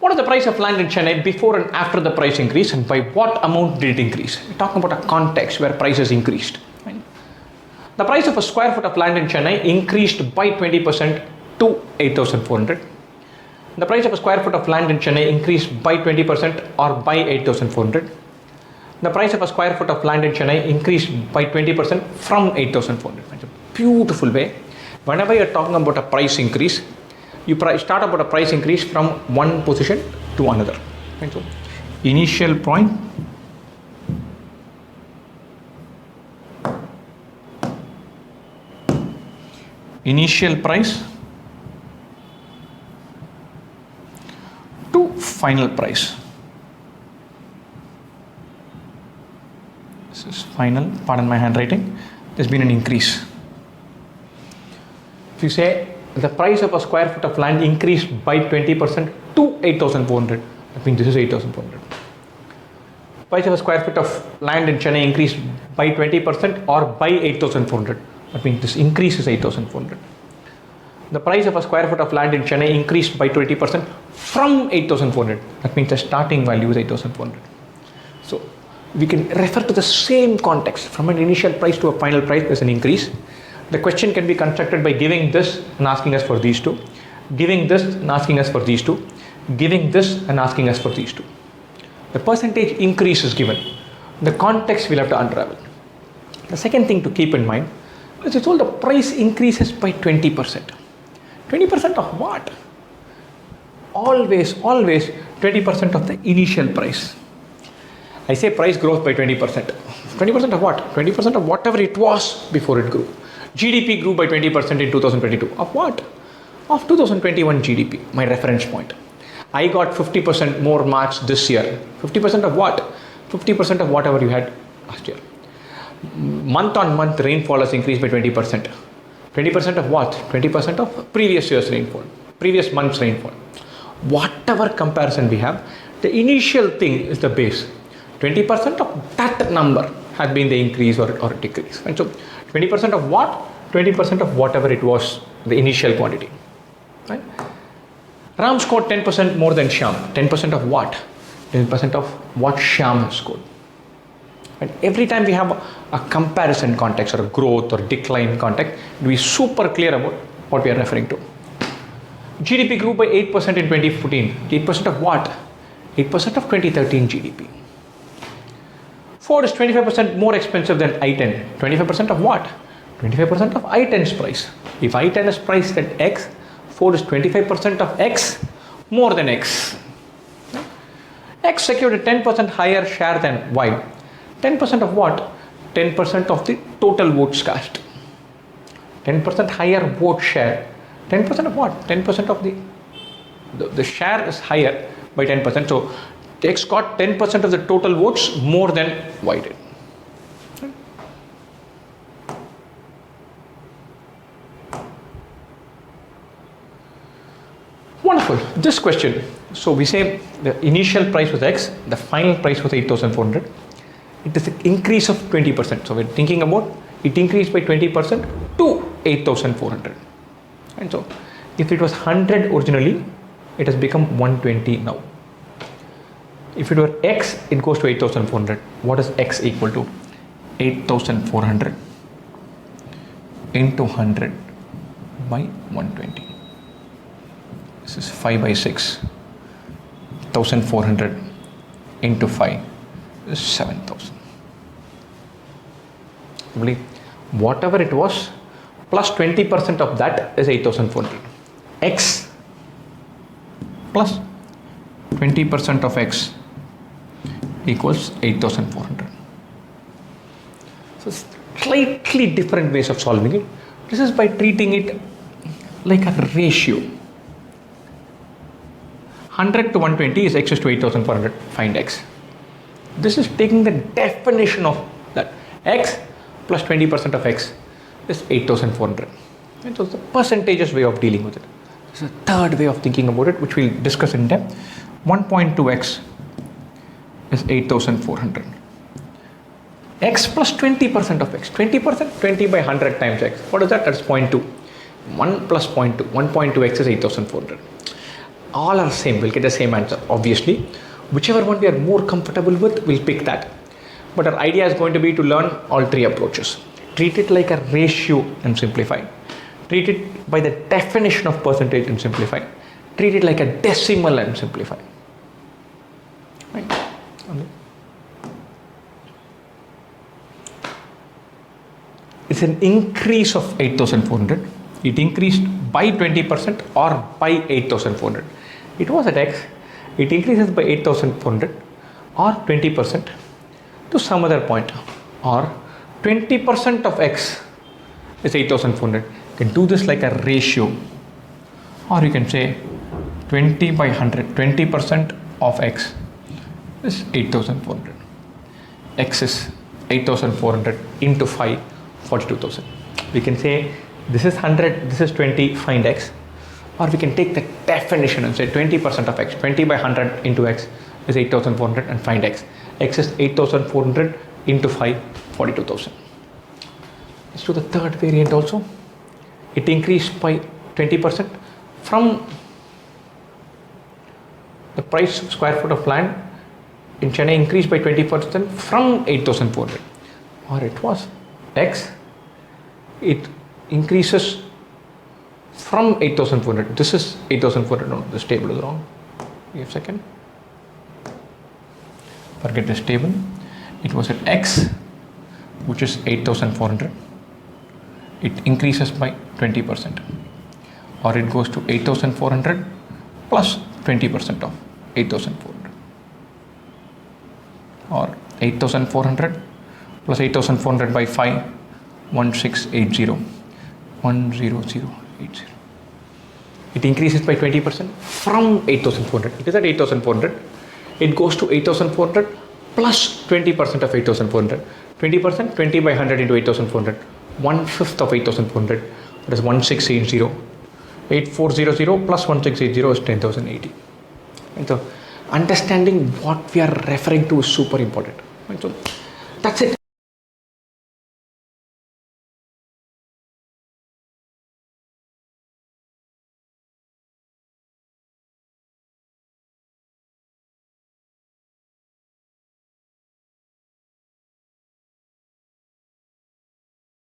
What is the price of land in Chennai before and after the price increase, and by what amount did it increase? We're talking about a context where prices increased. Right? The price of a square foot of land in Chennai increased by 20% to 8,400. The price of a square foot of land in Chennai increased by 20% or by 8,400. The price of a square foot of land in Chennai increased by 20% from 8,400. It's a beautiful way. Whenever you're talking about a price increase, you start about a price increase from one position to another. Right? So, initial point, initial price to final price. This is final, pardon my handwriting, there's been an increase. If you say the price of a square foot of land increased by 20% to 8,400, that means this is 8,400. Price of a square foot of land in Chennai increased by 20% or by 8,400, that means this increase is 8,400. The price of a square foot of land in Chennai increased by 20% from 8,400, that means the starting value is 8,400. So we can refer to the same context. From an initial price to a final price, there's an increase. The question can be constructed by giving this and asking us for these two, giving this and asking us for these two, giving this and asking us for these two. The percentage increase is given. The context we'll have to unravel. The second thing to keep in mind is it's all the price increases by 20%. 20% of what? Always 20% of the initial price. I say price growth by 20%. 20% of what? 20% of whatever it was before it grew. GDP grew by 20% in 2022. Of what? Of 2021 GDP, my reference point. I got 50% more marks this year. 50% of what? 50% of whatever you had last year. Month on month rainfall has increased by 20%. 20% of what? 20% of previous year's rainfall, previous month's rainfall. Whatever comparison we have, the initial thing is the base. 20% of that number has been the increase or decrease. And so 20% of what? 20% of whatever it was, the initial quantity. Right? Ram scored 10% more than Shyam. 10% of what? 10% of what Shyam has scored. And every time we have a comparison context or a growth or decline context, we are super clear about what we are referring to. GDP grew by 8% in 2014. 8% of what? 8% of 2013 GDP. Ford is 25% more expensive than I-10. 25% of what? 25% of I-10's price. If I-10 is priced at X, Ford is 25% of X more than X. X secured a 10% higher share than Y. 10% of what? 10% of the total votes cast. 10% higher vote share. 10% of what? 10% of the share is higher by 10%. So X got 10% of the total votes more than Y did. Wonderful. This question. So we say the initial price was X, the final price was 8,400. It is an increase of 20%. So we're thinking about it increased by 20% to 8,400. And so if it was 100 originally, it has become 120 now. If it were X, it goes to 8,400. What is X equal to? 8,400 into 100 by 120. This is 5 by 6. 1,400 into 5 is 7,000. Whatever it was, plus 20% of that is 8,400. X plus 20% of X equals 8,400. So slightly different ways of solving it. This is by treating it like a ratio. 100 to 120 is X is to 8,400. Find X. This is taking the definition of that. X plus 20% of X is 8,400. And so it's the percentages way of dealing with it. There's a third way of thinking about it, which we'll discuss in depth. 1.2x is 8,400. X plus 20% of X. 20%, 20 by 100 times X. What is that? That's 0.2. 1 plus 0.2. 1.2x is 8,400. all are same, we'll get the same answer. Obviously, whichever one we are more comfortable with, we'll pick that. But our idea is going to be to learn all three approaches. Treat it like a ratio and simplify. Treat it by the definition of percentage and simplify. Treat it like a decimal and simplify. Right? It's an increase of 8,400. It increased by 20% or by 8,400. It was at X. It increases by 8,400 or 20% to some other point, or 20% of X is 8,400. You can do this like a ratio, or you can say 20 by 100. 20% of X is 8,400. X is 8,400 into 5, 42,000. We can say this is 100, this is 20, find X. Or we can take the definition and say 20% of X, 20 by 100 into X is 8,400 and find X. X is 8,400 into 5, 42,000. Let's do the third variant also. It increased by 20% from the price of square foot of land in Chennai increased by 20% from 8,400, or it was X. It increases from 8,400. This is 8,400. No, this table is wrong. Give a second. Forget this table. It was at X, which is 8,400. It increases by 20%, or it goes to 8,400 plus 20% of 8,400, or 8,400 plus 8,400 by 5, 1680, 10080. It increases by 20% from 8,400. It is at 8,400. It goes to 8,400 plus 20% of 8,400. 20%, 20 by 100 into 8,400. 1/5 of 8,400. That is 1680. 8400 plus 1680 is 10,080. And so understanding what we are referring to is super important. And so that's it.